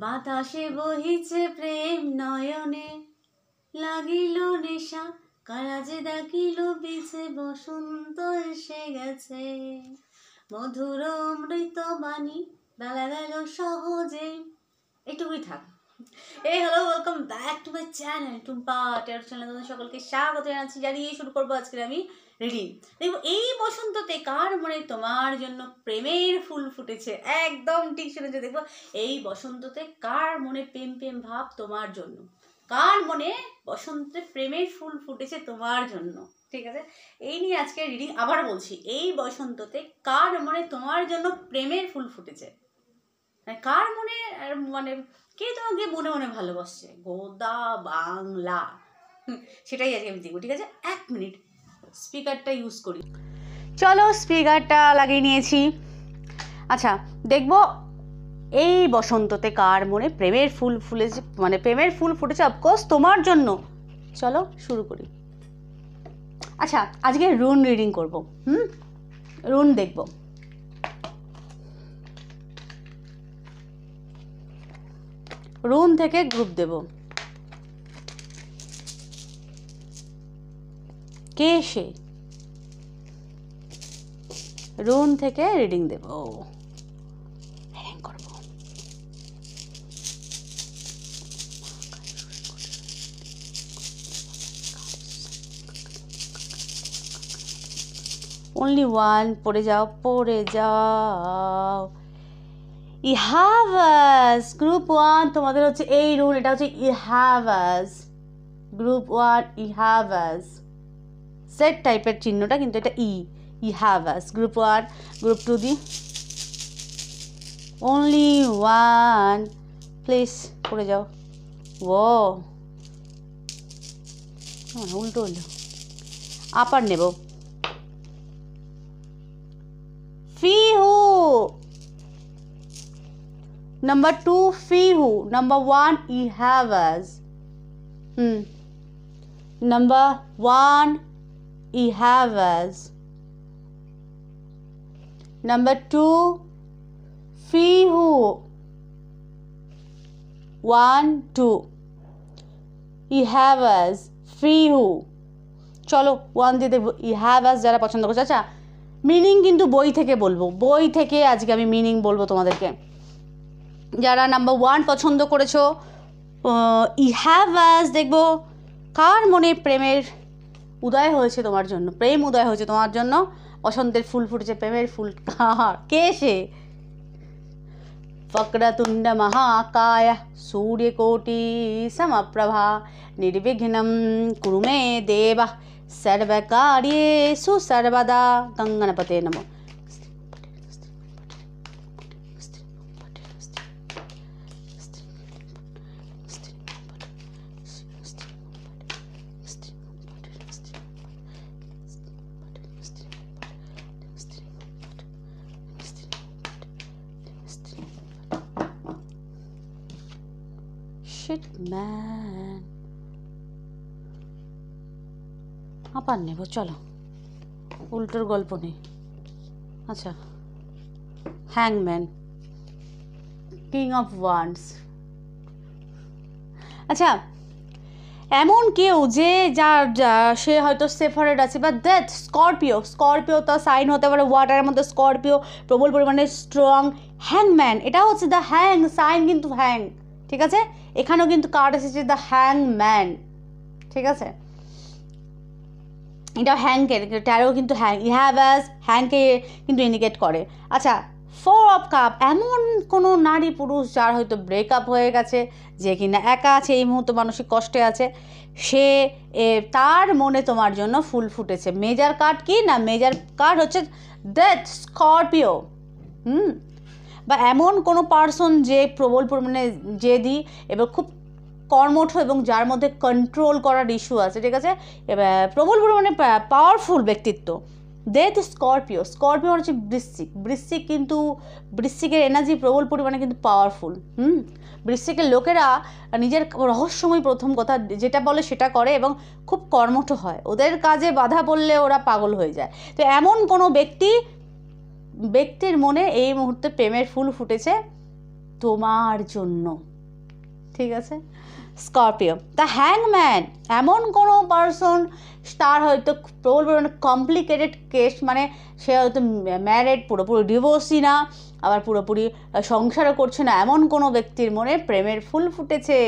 বাতাসে বহিছে প্রেম নয়নে, লাগিল নেশা কারাজে ডাকিল বিছে, বসন্ত এসে গেছে, মধুর অমৃত বাণী বেলা গেল সহজে। এইটুকুই থাক। এই hello, welcome back to my channel Tumpa tarot channel. তোমাদের সকলকে স্বাগত জানাচ্ছি। জানিয়ে শুরু করবো আজকে আমি রিডিং। দেখবো এই বসন্ততে কার মনে তোমার জন্য প্রেমের ফুল ফুটেছে। একদম ঠিক শুনেছো। দেখবো এই বসন্ততে কার মনে প্রেম প্রেম ভাব তোমার জন্য, কার মনে বসন্তে প্রেমের ফুল ফুটেছে তোমার জন্য। ঠিক আছে, এই নিয়ে আজকে রিডিং। আবার বলছি, এই বসন্ততে কার মনে তোমার জন্য প্রেমের ফুল ফুটেছে, কার মনে মানে কে তোমাকে মনে মনে ভালোবাসছে, গোদা বাংলা, সেটাই আজকে আমি দেখবো। ঠিক আছে, 1 মিনিট স্পিকারটা ইউজ করি। চলো, স্পিকারটা লাগিয়ে নিয়েছি। আচ্ছা, দেখবো এই বসন্ততে কার মনে প্রেমের ফুল ফুলেছে, মানে প্রেমের ফুল ফুটেছে অফকোর্স তোমার জন্য। চলো শুরু করি। আচ্ছা, আজকে রুন রিডিং করবো। রুন দেখবো। রুন থেকে গ্রুপ দেব। কে সে? রুন থেকে রিডিং দেব, রিডিং করব। Only one. পড়ে যাও, পড়ে যাও। ইহাভাস গ্রুপ 1 তোমাদের হচ্ছে এই রুন। এটা হচ্ছে ইহাভাস গ্রুপ 1, ইহাভাস সেট টাইপের চিহ্নটা, কিন্তু এটা ইহাভাস group 1। Group 2 the only one, please পড়ে যাও। ও উল্টো হলো, আপার নেব। ফিহু Number 2, Fihu. Number 1, Ihavas. Number 1, Ihavas. Number 2, Fihu. 1, 2. Ihavas, Fihu. চলো 1 দিয়ে দেখবো ইহাভাস যারা পছন্দ করছে। আচ্ছা, মিনিং কিন্তু বই থেকে বলবো, বই থেকে আজকে আমি মিনিং বলবো তোমাদেরকে। যারা নাম্বার 1 পছন্দ করেছো, ইহাভাস দেখবো কার মনে প্রেমের উদয় হয়েছে তোমার জন্য, প্রেম উদয় হয়েছে তোমার জন্য, বসন্তের ফুল ফুটেছে, প্রেমের ফুল কার, কে সে? ফক্রতুণ্ড মহাকায় সূর্যকোটি সমপ্রভা নির্বিঘ্নম কুরু মে দেবা সর্বকার্যেষু সর্বদা। গঙ্গণপতে নমঃ। ম্যান আবার নেব। চলো, উল্টোর গল্প নেই। আচ্ছা, হ্যাংম্যান, কিং অফ ওয়ান্ডস। আচ্ছা, এমন কেউ যে সে হয়তো সেপারেট আছে, বা ডেথ। স্করপিও তো সাইন হতে পারে ওয়াটারের মধ্যে, স্করপিও প্রবল পরিমাণে স্ট্রং। হ্যাংম্যান, এটা হচ্ছে দ্য হ্যাং সাইন, কিন্তু হ্যাং, ঠিক আছে। এখানেও কিন্তু কার্ড এসেছে দ্য হ্যাংম্যান, ঠিক আছে। এটা হ্যাংকে, ট্যারো কিন্তু ইহাভাস হ্যাংকে কিন্তু ইন্ডিকেট করে। আচ্ছা, 4 অফ কাপ, এমন কোনো নারী পুরুষ যার হয়তো ব্রেকআপ হয়ে গেছে, যে কিনা একা আছে, এই মুহূর্তে মানসিক কষ্টে আছে, সে তার মনে তোমার জন্য ফুল ফুটেছে। মেজর কার্ড কি না, মেজর কার্ড হচ্ছে ডেথ, স্করপিও। বা এমন কোনো পার্সন যে প্রবল পরিমাণে জেদি এবং খুব কর্মঠ, এবং যার মধ্যে কন্ট্রোল করার ইস্যু আছে, ঠিক আছে। এবার প্রবল পরিমাণে পাওয়ারফুল ব্যক্তিত্ব। ডেথ স্করপিও হচ্ছে বৃশ্চিক কিন্তু বৃশ্চিকের এনার্জি প্রবল পরিমাণে কিন্তু পাওয়ারফুল। বৃশ্চিকের লোকেরা নিজের রহস্যময় প্রথম কথা যেটা বলে সেটা করে, এবং খুব কর্মঠ হয়। ওদের কাজে বাধা পড়লে ওরা পাগল হয়ে যায়। তো এমন কোনো ব্যক্তির মনে এই মুহূর্তে প্রেমের ফুল ফুটেছে তোমার জন্য। ঠিক আছে। স্করপিও, দ্য হ্যাংম্যান, এমন কোনো পারসন, তার হয়তো প্রবল পরিমাণে কমপ্লিকেটেড কেস, মানে সে হয়তো ম্যারেড, পুরোপুরি ডিভোর্সই না, আবার পুরোপুরি সংসারও করছে না, এমন কোনো ব্যক্তির মনে প্রেমের ফুল ফুটেছে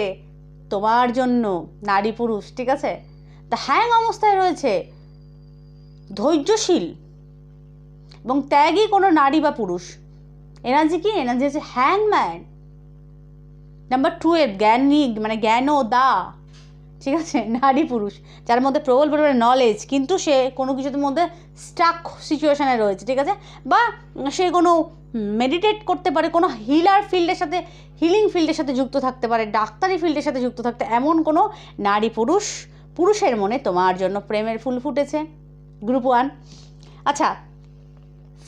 তোমার জন্য, নারী পুরুষ, ঠিক আছে। দ্য হ্যাং অবস্থায় রয়েছে, ধৈর্যশীল এবং ত্যাগী কোনো নারী বা পুরুষ। এনার্জি কি? এনার্জি হচ্ছে হ্যাংম্যান। নাম্বার 12, জ্ঞানী, মানে জ্ঞানদা, ঠিক আছে, নারী পুরুষ যার মধ্যে প্রবল পরিমাণে নলেজ, কিন্তু সে কোনো কিছুর মধ্যে স্টাক সিচুয়েশানে রয়েছে, ঠিক আছে, বা সে কোনো মেডিটেট করতে পারে, কোনো হিলার ফিল্ডের সাথে, হিলিং ফিল্ডের সাথে যুক্ত থাকতে পারে, ডাক্তারি ফিল্ডের সাথে যুক্ত থাকতে, এমন কোনো নারী পুরুষের মনে তোমার জন্য প্রেমের ফুল ফুটেছে। গ্রুপ 1। আচ্ছা,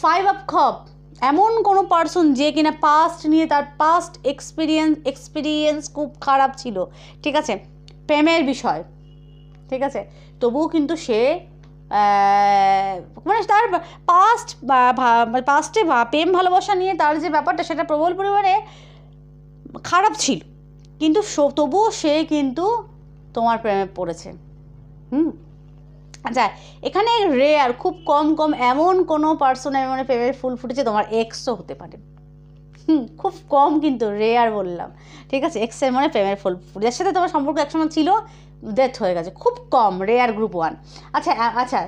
5 অফ কাপ, এমন কোনো পার্সন যে কিনা পাস্ট নিয়ে, তার পাস্ট এক্সপিরিয়েন্স খুব খারাপ ছিল, ঠিক আছে, প্রেমের বিষয়, ঠিক আছে, তবুও কিন্তু সে মানে তার পাস্টে প্রেম ভালোবাসা নিয়ে তার যে ব্যাপারটা, সেটা প্রবল পরিমাণে খারাপ ছিল, কিন্তু তবুও সে কিন্তু তোমার প্রেমে পড়েছে। আচ্ছা, এখানে রেয়ার, খুব কম এমন কোনো পার্সনের মানে প্রেমের ফুল ফুটেছে, তোমার এক্সও হতে পারে। খুব কম, কিন্তু রেয়ার বললাম, ঠিক আছে। এক্সের মানে প্রেমের ফুল ফুটে, যার সাথে তোমার সম্পর্ক একসময় ছিল, ডেথ হয়ে গেছে, খুব কম, রেয়ার, গ্রুপ 1। আচ্ছা,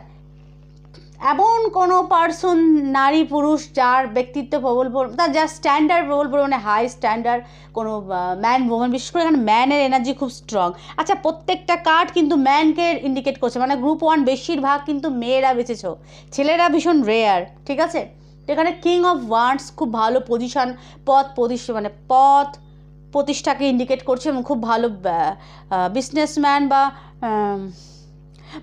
এমন কোনো পার্সন, নারী পুরুষ, যার ব্যক্তিত্ব তার যার স্ট্যান্ডার্ড প্রবল পরিমাণে হাই স্ট্যান্ডার্ড, কোনো ম্যান ওম্যান, বিশেষ করে এখানে ম্যানের এনার্জি খুব স্ট্রং। আচ্ছা, প্রত্যেকটা কার্ড কিন্তু ম্যানকে ইন্ডিকেট করছে, মানে গ্রুপ 1 বেশিরভাগ কিন্তু মেয়েরা বেঁচেছো, ছেলেরা ভীষণ রেয়ার, ঠিক আছে। এখানে কিং অফ ওয়ান্ডস, খুব ভালো পজিশন, পদ প্রতিষ্ঠাকে ইন্ডিকেট করছে, এবং খুব ভালো বিজনেসম্যান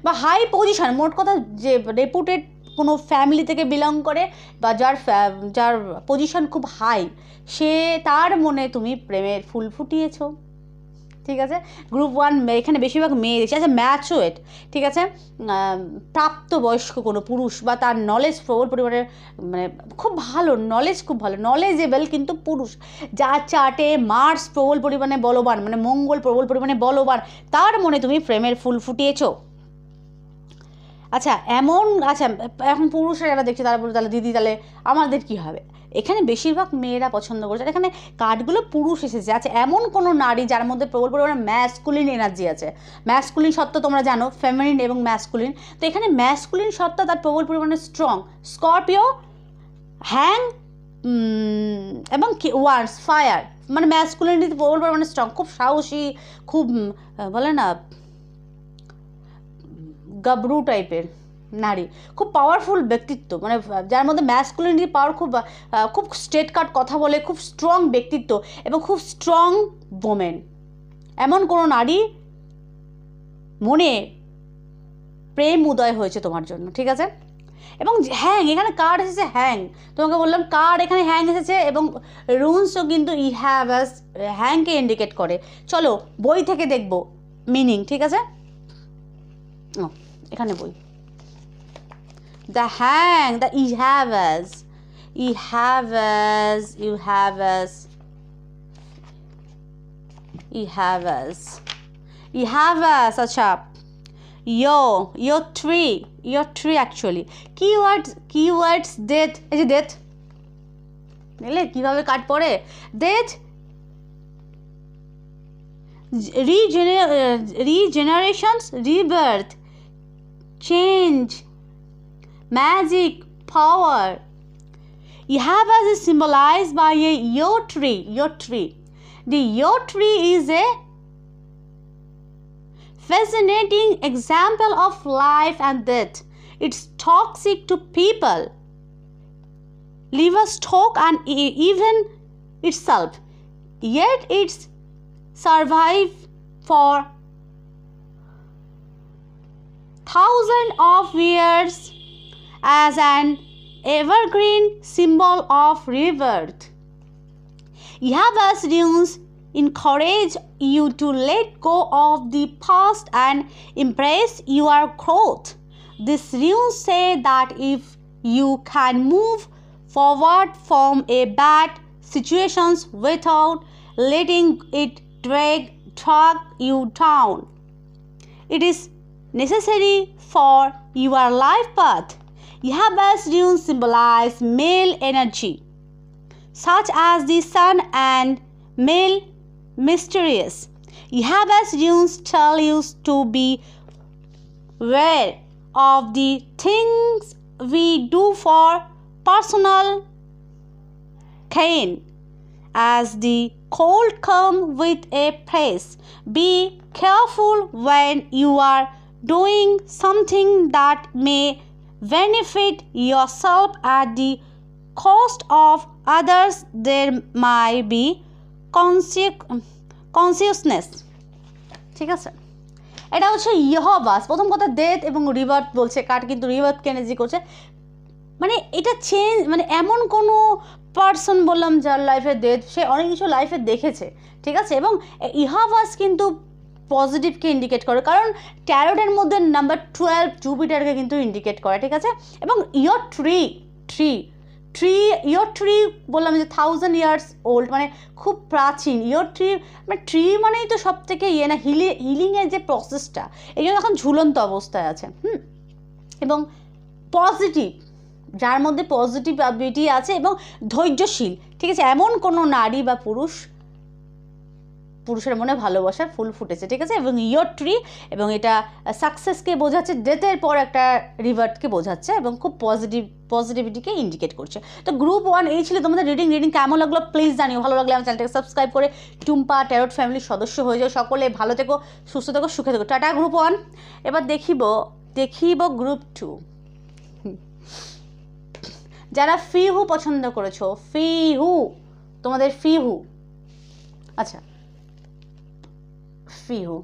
বা হাই পজিশন, মোট কথা যে রেপুটেড কোনো ফ্যামিলি থেকে বিলং করে, বা যার পজিশন খুব হাই, তার মনে তুমি প্রেমের ফুল ফুটিয়েছো, ঠিক আছে। গ্রুপ 1 এখানে বেশিরভাগ মেয়ে দেখছি। আচ্ছা, ম্যাচুয়েট, ঠিক আছে, প্রাপ্তবয়স্ক কোনো পুরুষ, বা তার নলেজ প্রবল পরিমাণে, মানে খুব ভালো নলেজ, খুব ভালো নলেজেবল কিন্তু পুরুষ, যার চার্টে মার্স প্রবল পরিমাণে বলবান, মানে মঙ্গল প্রবল পরিমাণে বলবান, তার মনে তুমি প্রেমের ফুল ফুটিয়েছো। আচ্ছা, এখন পুরুষরা যারা দেখছে তারা বলছে, তাহলে দিদি, তাহলে আমাদের কী হবে? এখানে বেশিরভাগ মেয়েরা পছন্দ করছে, আর এখানে কার্ডগুলো পুরুষ এসেছে। আচ্ছা, এমন কোনো নারী যার মধ্যে প্রবল পরিমাণে ম্যাসকুলিন এনার্জি আছে। ম্যাসকুলিন সত্তা তোমরা জানো, ফেমিনিন এবং ম্যাসকুলিন, তো এখানে ম্যাসকুলিন সত্তা তার প্রবল পরিমাণে স্ট্রং। স্করপিও, হ্যাং এবং ওয়ার্ডস, ফায়ার, মানে ম্যাসকুলিনিটি প্রবল পরিমাণে স্ট্রং, খুব সাহসী, খুব বলে না গাবরু টাইপের নারী, খুব পাওয়ারফুল ব্যক্তিত্ব, মানে যার মধ্যে ম্যাসকুলিনিটি পাওয়ার, খুব স্ট্রেট কাট কথা বলে, খুব স্ট্রং ব্যক্তিত্ব এবং খুব স্ট্রং ওমেন, এমন কোনো নারী মনে প্রেম উদয় হয়েছে তোমার জন্য, ঠিক আছে। এবং হ্যাং, এখানে কার্ড এসেছে হ্যাং, তোমাকে বললাম কার্ড এখানে হ্যাং এসেছে, এবং রুনসও কিন্তু হ্যাংকে ইন্ডিকেট করে। চলো বই থেকে দেখবো মিনিং, ঠিক আছে। এখানে বই, দ্য হ্যাং, দ্য ইহ্যাভাস। আচ্ছা, your tree actually, keywords death, এই যে death, বুঝলে কীভাবে কাট পড়ে, death, regenerations, rebirth, change, magic, power. Ihabas is symbolized by a yew tree. The yew tree is a fascinating example of life and death. It's toxic to people, livestock, and even itself, yet it's survived for thousands of years as an evergreen symbol of rebirth. Ihabas runes encourage you to let go of the past and embrace your growth. These runes say that if you can move forward from a bad situation without letting it drag you down. It is necessary for your life path. Yehavah's runes symbolize male energy, such as the sun and male mysterious. Yehavah's runes tell you to be aware of the things we do for personal gain. As the cold come with a price, be careful when you are doing something that may benefit yourself at the cost of others. There might be consciousness. ঠিক আছে, এটা হচ্ছে ইয়েহভাস। প্রথম কথা death এবং rebirth বলছে, card কিন্তু রিবার্থকে energy করছে। মানে এটা চেঞ্জ, মানে এমন কোনো পার্সন বললাম যার লাইফে ডেথ, সে অনেক কিছু লাইফে দেখেছে, ঠিক আছে। এবং ইয়েহভাস কিন্তু পজিটিভকে ইন্ডিকেট করে, কারণ ট্যারোটের মধ্যে নাম্বার 12 জুপিটারকে কিন্তু ইন্ডিকেট করে, ঠিক আছে। এবং ইয়োর ট্রি বললাম যে 1000 ইয়ার্স ওল্ড, মানে খুব প্রাচীন। ইয়োর মানে ট্রি মানেই তো সব থেকে না হিলিংয়ের যে প্রসেসটা, এই জন্য এখন ঝুলন্ত অবস্থায় আছে। এবং পজিটিভ, যার মধ্যে পজিটিভ অ্যাবিলিটি আছে এবং ধৈর্যশীল, ঠিক আছে। এমন কোনো নারী বা পুরুষের মনে ভালোবাসার ফুল ফুটেছে, ঠিক আছে। এবং ইয়োর ট্রি, এবং এটা সাকসেসকে বোঝাচ্ছে, ডেথের পর একটা রিভার্টকে বোঝাচ্ছে এবং খুব পজিটিভিটিকে ইন্ডিকেট করছে। তো গ্রুপ 1 এই ছিল তোমাদের রিডিং। কেমন লাগলো প্লিজ জানিও। ভালো লাগলে আমার চ্যানেলটাকে সাবস্ক্রাইব করে টুম্পা ট্যারোট ফ্যামিলির সদস্য হয়ে যাও। সকলে ভালো থেকো, সুস্থ থেকো, সুখে থেকো। Tata group 1। এবার দেখিব গ্রুপ 2। যারা ফিহু পছন্দ করেছো, তোমাদের ফিহু, আচ্ছা ফিহু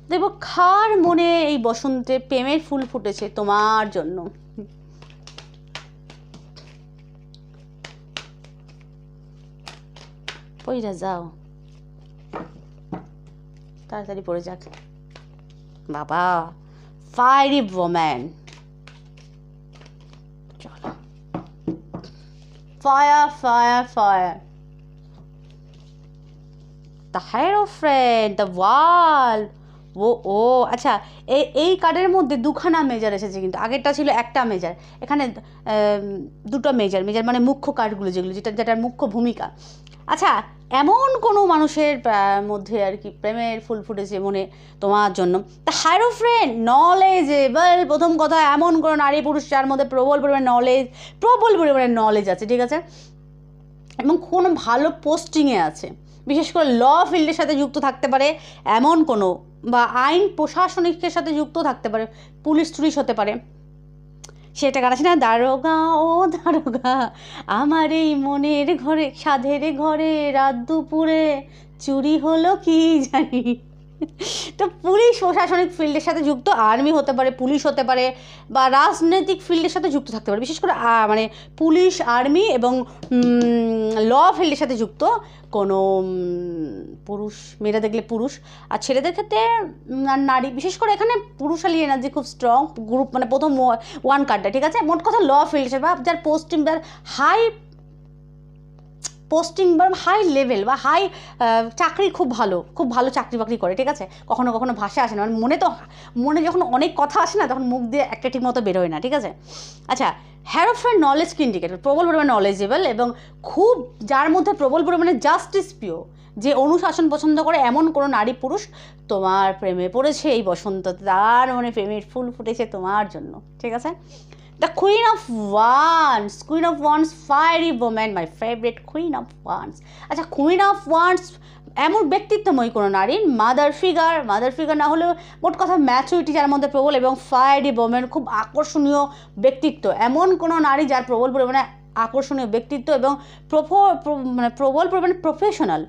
দেখো, কার মনে এই বসন্তে প্রেমের ফুল ফুটেছে তোমার জন্য। পইরা যাও, তাড়াতাড়ি পড়ে যাক বাবা। ফায়ারি ওম্যান, চলো fire. The hierophant, the world. ও আচ্ছা, এই কার্ডের মধ্যে দুখানা মেজার এসেছে, কিন্তু আগেরটা ছিল একটা মেজার, এখানে দুটো মেজার মানে মুখ্য কার্ডগুলো, যেটার মুখ্য ভূমিকা। আচ্ছা, এমন কোনো মানুষের মধ্যে আর কি প্রেমের ফুল ফুটেছে মনে তোমার জন্য। The hierophant, knowledgeable. প্রথম কথা, এমন কোনো নারী পুরুষ যার মধ্যে প্রবল পরিমাণে নলেজ আছে, ঠিক আছে, এবং কোনো ভালো পোস্টিংয়ে আছে। বিশেষ করে ল ফিল্ডের সাথে যুক্ত থাকতে পারে এমন কোনো, বা আইন প্রশাসনিকের সাথে যুক্ত থাকতে পারে, পুলিশ হতে পারে। সেটা গান আছে না, দারোগা ও দারোগা, আমার এই মনের ঘরে, সাধের ঘরে রাত দুপুরে চুরি হলো কি জানি। তো পুলিশ প্রশাসনিক ফিল্ডের সাথে যুক্ত, আর্মি হতে পারে, পুলিশ হতে পারে, বা রাজনৈতিক ফিল্ডের সাথে যুক্ত থাকতে পারে। বিশেষ করে মানে পুলিশ, আর্মি এবং ল ফিল্ডের সাথে যুক্ত কোনো পুরুষ, মেয়েরা দেখলে পুরুষ, আর ছেলেদের ক্ষেত্রে নারী। বিশেষ করে এখানে পুরুষালী এনার্জি খুব স্ট্রং গ্রুপ, মানে প্রথম 1 কার্ডটা, ঠিক আছে। মোট কথা ল ফিল্ড, বা যার পোস্টিং, যার হাই লেভেল বা হাই চাকরি, খুব ভালো চাকরি বাকরি করে, ঠিক আছে। কখনো ভাষা আসে না, মানে মনে যখন অনেক কথা আসে না, তখন মুখ দিয়ে একটা ঠিক মতো বেরোয় না, ঠিক আছে। আচ্ছা, হায়েরোফ্যান্ট নলেজকে ইন্ডিকেট, প্রবল পরিমাণে নলেজেবল, এবং খুব যার মধ্যে প্রবল পরিমাণে জাস্টিস প্রিয়, যে অনুশাসন পছন্দ করে, এমন কোনো নারী পুরুষ তোমার প্রেমে পড়েছে এই বসন্ত, তার মনে প্রেমের ফুল ফুটেছে তোমার জন্য, ঠিক আছে। The queen of wands, fiery woman, my favourite queen of wands. আচ্ছা, কুইন অফ ওয়ান্স এমন ব্যক্তিত্বময় কোনো নারীর মাদার ফিগার না হলেও মোট কথা ম্যাচুরিটি যার মধ্যে প্রবল, এবং ফায়ারি ওম্যান, খুব আকর্ষণীয় ব্যক্তিত্ব, এমন কোনো নারী যার প্রবল পরিমাণে আকর্ষণীয় ব্যক্তিত্ব, এবং প্রবল পরিমাণে প্রফেশনাল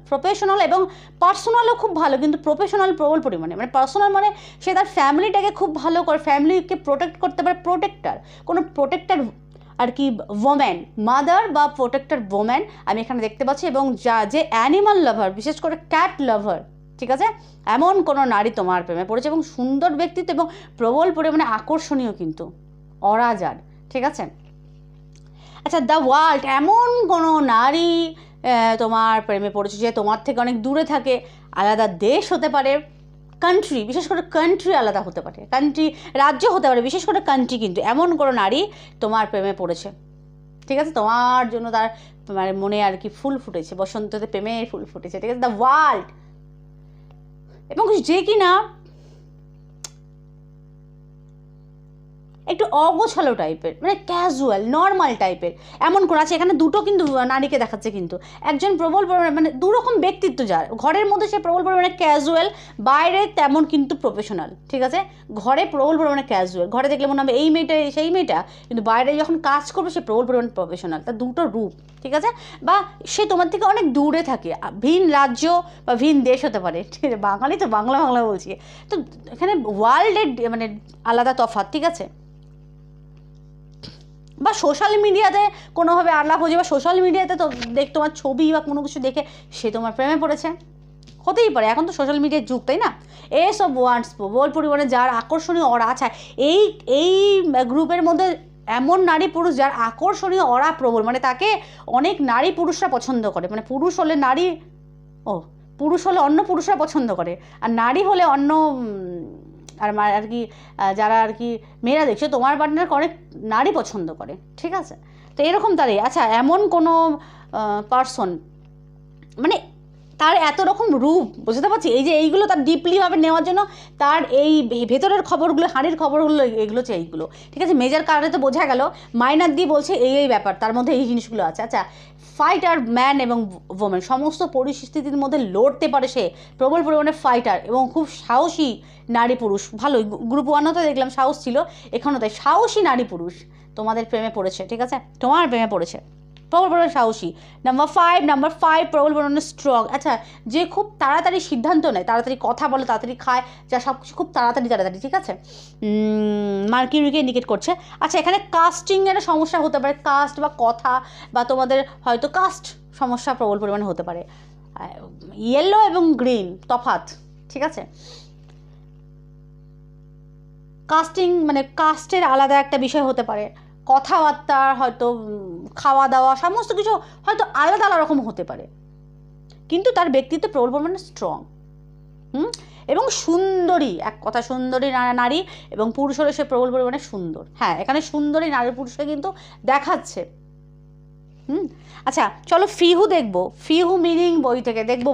এবং পার্সোনালও খুব ভালো, কিন্তু প্রফেশনাল প্রবল পরিমাণে, মানে পার্সোনাল মানে সে তার ফ্যামিলিটাকে খুব ভালো করে, ফ্যামিলিকে প্রোটেক্ট করতে পারে, কোনো প্রোটেক্টার আর কি ওম্যান, মাদার বা প্রোটেক্টর ওম্যান আমি এখানে দেখতে পাচ্ছি। এবং যে অ্যানিমাল লাভার, বিশেষ করে ক্যাট লাভার, ঠিক আছে, এমন কোনো নারী তোমার প্রেমে পড়েছে, এবং সুন্দর ব্যক্তিত্ব এবং প্রবল পরিমাণে আকর্ষণীয়, কিন্তু অরাজার, ঠিক আছে। আচ্ছা, দ্য ওয়ার্ল্ড, এমন কোনো নারী তোমার প্রেমে পড়েছে, যে তোমার থেকে অনেক দূরে থাকে, আলাদা দেশ হতে পারে, কান্ট্রি, বিশেষ করে কান্ট্রি আলাদা হতে পারে, কান্ট্রি রাজ্য হতে পারে, বিশেষ করে কান্ট্রি, কিন্তু এমন কোনো নারী তোমার প্রেমে পড়েছে, ঠিক আছে, তোমার জন্য তার মানে মনে আর কি ফুল ফুটেছে, বসন্ততে প্রেমের ফুল ফুটেছে, ঠিক আছে, দ্য ওয়ার্ল্ড। এবং যে কিনা একটু অগোছালো টাইপের, মানে ক্যাজুয়াল নর্মাল টাইপের, এমন করে আছে। এখানে দুটো কিন্তু নারীকে দেখাচ্ছে, কিন্তু একজন প্রবল পরিমাণে মানে দুরকম ব্যক্তিত্ব, যার ঘরের মধ্যে সে প্রবল পরিমাণে ক্যাজুয়াল, বাইরে তেমন কিন্তু প্রফেশনাল, ঠিক আছে, ঘরে প্রবল পরিমাণে ক্যাজুয়াল, ঘরে দেখলে মনে হবে এই মেয়েটা সেই মেয়েটা, কিন্তু বাইরে যখন কাজ করবে সে প্রবল পরিমাণে প্রফেশনাল, তার দুটো রূপ, ঠিক আছে, বা সে তোমার থেকে অনেক দূরে থাকে, ভিন রাজ্য বা ভিন দেশ হতে পারে, ঠিক আছে, বাঙালি তো বাংলা বলছি, তো এখানে ওয়ার্ল্ডের মানে আলাদা তফাৎ, ঠিক আছে, বা সোশ্যাল মিডিয়াতে কোনোভাবে আলাপ হয়েছে, বা সোশ্যাল মিডিয়াতে তো তোমার ছবি বা কোনো কিছু দেখে সে তোমার প্রেমে পড়েছে, হতেই পারে, এখন তো সোশ্যাল মিডিয়ার যুগ, তাই না। এসব ওয়ার্ডস প্রবল পরিমাণে যার আকর্ষণীয় অরা আছে, এই গ্রুপের মধ্যে এমন নারী পুরুষ যার আকর্ষণীয় অরা প্রবল, মানে তাকে অনেক নারী পুরুষরা পছন্দ করে, মানে পুরুষ হলে নারী, পুরুষ হলে অন্য পুরুষরা পছন্দ করে, আর নারী হলে অন্য আর কি যারা আর কি মেয়েরা দেখছে তোমার পার্টনারকে অনেক নারী পছন্দ করে, ঠিক আছে, তো এরকম তারই। আচ্ছা, এমন কোনো পার্সন মানে তার এত রকম রূপ, বুঝতে পারছি, এই যে এইগুলো তার ডিপলিভাবে নেওয়ার জন্য তার এই ভেতরের খবরগুলো, হাঁড়ির খবরগুলো, এগুলো হচ্ছে এইগুলো, ঠিক আছে, মেজার কারণে তো বোঝা গেল, মাইনার দিয়ে বলছে এই ব্যাপার, তার মধ্যে এই জিনিসগুলো আছে। আচ্ছা, ফাইটার ম্যান এবং ওমেন, সমস্ত পরিস্থিতির মধ্যে লড়তে পারে সে, প্রবল পরিমাণে ফাইটার এবং খুব সাহসী নারী পুরুষ, ভালোই, গ্রুপ ওয়ানও তো দেখলাম সাহস ছিল, এখানেও তাই সাহসী নারী পুরুষ তোমাদের প্রেমে পড়েছে, ঠিক আছে, তোমার প্রেমে পড়েছে, প্রবল পরিমাণে সাহসী। নাম্বার ফাইভ প্রবল পরিমাণে স্ট্রং। আচ্ছা, যে খুব তাড়াতাড়ি সিদ্ধান্ত নেয়, তাড়াতাড়ি কথা বলে, তাড়াতাড়ি খায়, যা সব কিছু খুব তাড়াতাড়ি, ঠিক আছে, মার্কিউরিকে ইন্ডিকেট করছে। আচ্ছা, এখানে কাস্টিংয়ের সমস্যা হতে পারে, কাস্ট বা কথা বা তোমাদের হয়তো কাস্ট সমস্যা প্রবল পরিমাণে হতে পারে, ইয়েলো এবং গ্রিন তফাৎ, ঠিক আছে, কাস্টিং মানে কাস্টের আলাদা একটা বিষয় হতে পারে, কথাবার্তা হয়তো খাওয়া দাওয়া সমস্ত কিছু হয়তো আলাদা আলাদা রকম হতে পারে, কিন্তু তার ব্যক্তিত্ব প্রবল পরিমাণে স্ট্রং, এবং সুন্দরী, এক কথা সুন্দরী নারী এবং পুরুষ হলে সে প্রবল পরিমাণে সুন্দর। হ্যাঁ, এখানে সুন্দরী নারী পুরুষকে কিন্তু দেখাচ্ছে। আচ্ছা, চলো ফিহু দেখবো, ফিহু মিনিং বই থেকে দেখবো,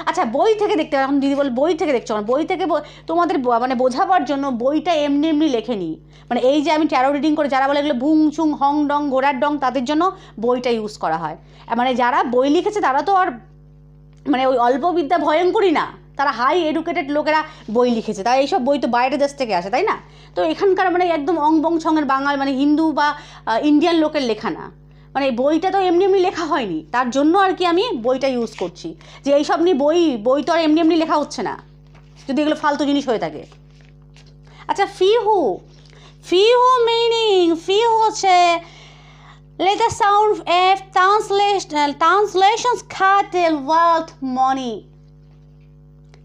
আচ্ছা বই থেকে দেখতে হবে, এখন দিদি বলে বই থেকে দেখছো, বই থেকে তোমাদের মানে বোঝাবার জন্য বইটা এমনি লেখেনি, মানে এই যে আমি ট্যারো রিডিং করে যারা বলে এগুলো ভুং চুং হং ডং ঘোড়ার ডং, তাদের জন্য বইটা ইউজ করা হয়, মানে যারা বই লিখেছে তারা তো আর মানে ওই অল্প বিদ্যা ভয়ঙ্করী না, তারা হাই এডুকেটেড লোকেরা বই লিখেছে, তাই এইসব বই তো বাইরের দেশ থেকে আসে, তাই না, তো এখানকার মানে একদম অং বং ছঙের বাঙাল মানে হিন্দু বা ইন্ডিয়ান লোকের লেখা না, মানে বইটা তো এমনি লেখা হয়নি, তার জন্য আর কি আমি বইটা ইউজ করছি, যে এইসব নিয়ে বই তো আর এমনি লেখা হচ্ছে না, যদি এগুলো ফালতু জিনিস হয়ে থাকে। আচ্ছা, ফিহু মিনিং, ফিহু হচ্ছে let the sound of translations cattle wealth money,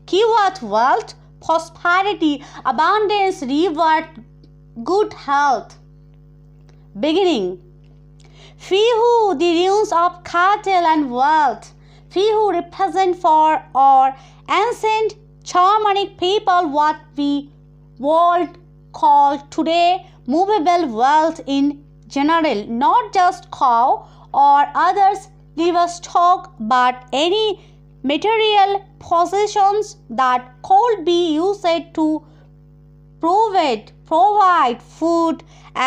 keyword wealth, prosperity, abundance, reward, good health. Beginning. Fihu, the ruins of cattle and wealth. Fihu represent for our ancient Germanic people what we would call today movable wealth in general, not just cow or others livestock, but any material possessions that could be used to provide food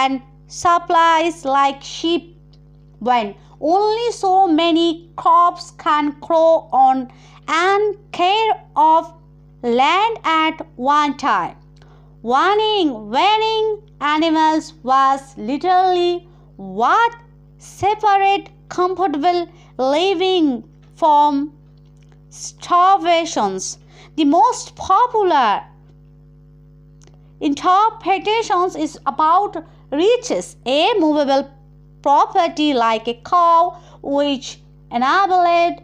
and supplies like sheep, when only so many crops can grow on and care of land at one time. Warning animals was literally what separate comfortable living from starvations. The most popular interpretations is about riches, a movable property like a cow which enabled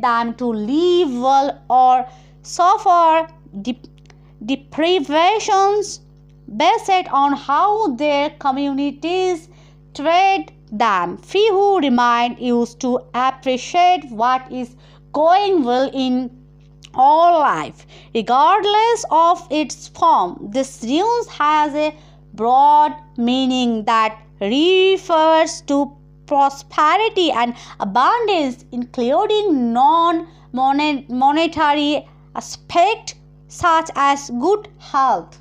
them to live well or suffer deprivations based on how their communities treated them. Few remind you to appreciate what is going well in all life, regardless of its form. This news has a broad meaning that refers to prosperity and abundance, including non-monetary aspects such as good health,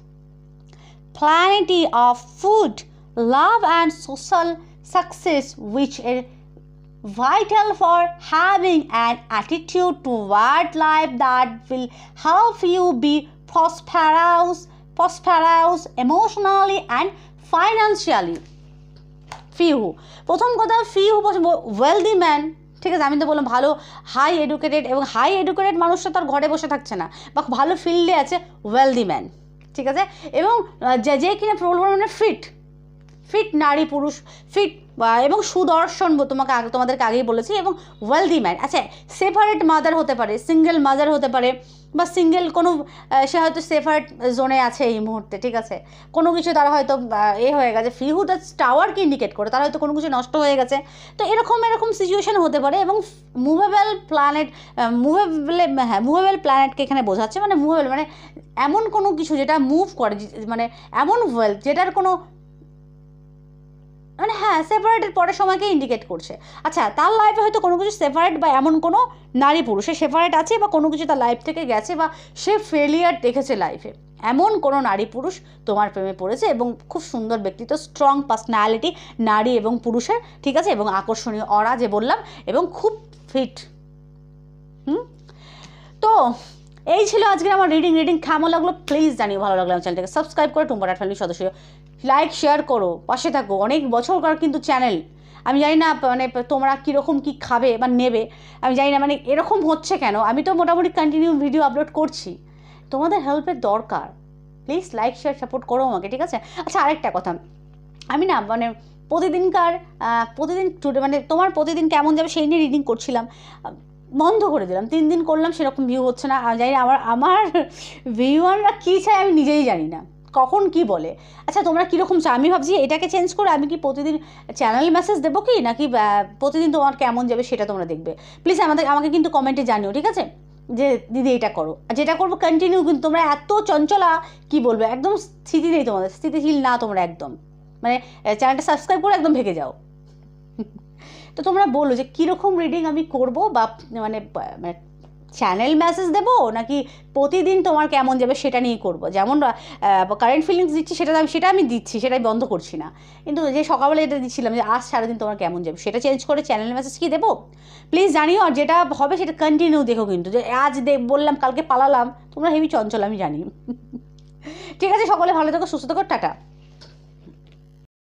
plenty of food, love, and social success, which are vital for having an attitude toward life that will help you be prosperous emotionally and financially. ফিহু, প্রথম কথা ফিহু wealthy man, ঠিক আছে। আমি তো বললাম ভালো high educated, এবং high educated মানুষটা তার ঘরে বসে থাকছে না বা ভালো ফিল্ডে আছে, ওয়েলদি ম্যান, ঠিক আছে। এবং যে কিনা প্রবল ফিট নারী পুরুষ, ফিট এবং সুদর্শন, তোমাদেরকে আগেই বলেছি, এবং ওয়েলদি ম্যান। আচ্ছা, সেপারেট মাদার হতে পারে, সিঙ্গেল মাদার হতে পারে, বা সিঙ্গেল কোনো, সে হয়তো সেপারেট জোনে আছে এই মুহূর্তে, ঠিক আছে। কোনো কিছু তারা হয়তো হয়ে গেছে, ফিহু দ্য টাওয়ারকে ইন্ডিকেট করে, তারা হয়তো কোনো কিছু নষ্ট হয়ে গেছে, তো এরকম সিচুয়েশান হতে পারে। এবং মুভেবল প্ল্যানেটকে এখানে বোঝাচ্ছে, মানে মুভেবল মানে এমন কোনো কিছু যেটা মুভ করে, মানে এমন ওয়েলথ যেটার কোনো, মানে হ্যাঁ, সেপারেটের পরের সময়কে ইন্ডিকেট করছে। আচ্ছা, তার লাইফে হয়তো কোনো কিছু সেপারেট, বা এমন কোনো নারী পুরুষে সেপারেট আছে, বা কোনো কিছু তার লাইফ থেকে গেছে, বা সে ফেলিয়ার দেখেছে লাইফে, এমন কোনো নারী পুরুষ তোমার প্রেমে পড়েছে, এবং খুব সুন্দর ব্যক্তিত্ব, স্ট্রং পার্সোনালিটি নারী এবং পুরুষের, ঠিক আছে, এবং আকর্ষণীয় অরা যে বললাম, এবং খুব ফিট। তো এই ছিল আজকের আমার রিডিং কেমন লাগলো প্লিজ জানিও, ভালো লাগলো আমার চ্যানেলটাকে সাবস্ক্রাইব করে টুম্পা টাট ফ্যামিলির সদস্য, লাইক শেয়ার করো, পাশে থাকো। অনেক বছরকার কিন্তু চ্যানেল, আমি জানি না মানে তোমরা কীরকম কী খাবে বা নেবে, আমি জানি না মানে এরকম হচ্ছে কেন। আমি তো মোটামুটি কন্টিনিউ ভিডিও আপলোড করছি, তোমাদের হেল্পের দরকার, প্লিজ লাইক শেয়ার সাপোর্ট করো আমাকে, ঠিক আছে। আচ্ছা, আরেকটা কথা, আমি না মানে প্রতিদিন মানে তোমার প্রতিদিন কেমন যাবে সেই নিয়ে রিডিং করছিলাম, বন্ধ করে দিলাম, 3 দিন করলাম, সেরকম ভিউ হচ্ছে না। জানি না আমার ভিউয়াররা কী চায় আমি নিজেই জানি না, কখন কি বলে। আচ্ছা, তোমরা কীরকম চাও? আমি ভাবছি এটাকে চেঞ্জ করে আমি কি প্রতিদিন চ্যানেল মেসেজ দেবো, কি নাকি প্রতিদিন তোমার কেমন যাবে সেটা তোমরা দেখবে। প্লিজ আমাকে কিন্তু কমেন্টে জানিও, ঠিক আছে, যে দিদি এটা করো, যেটা করবো কন্টিনিউ। কিন্তু তোমরা এত চঞ্চলা, কি বলবো, একদম স্থিতি নেই তোমাদের, স্থিতিশীল না তোমরা একদম, মানে চ্যানেলটা সাবস্ক্রাইব করে একদম ভেঙে যাও। তো তোমরা বলো যে কীরকম রিডিং আমি করবো, বা মানে চ্যানেল মেসেজ দেবো নাকি প্রতিদিন তোমার কেমন যাবে সেটা নিয়েই করবো। যেমন কারেন্ট ফিলিংস দিচ্ছি সেটা আমি দিচ্ছি, সেটাই বন্ধ করছি না, কিন্তু যে সকালবেলা এটা দিচ্ছিলাম যে আজ সারাদিন তোমার কেমন যাবে, সেটা চেঞ্জ করে চ্যানেল মেসেজ কি দেবো প্লিজ জানিও। আর যেটা হবে সেটা কন্টিনিউ দেখো, কিন্তু যে আজ বললাম কালকে পালালাম, তোমরা হেভি চঞ্চল আমি জানি। ঠিক আছে, সকলে ভালো থেকো, সুস্থ থেকো, টাটা।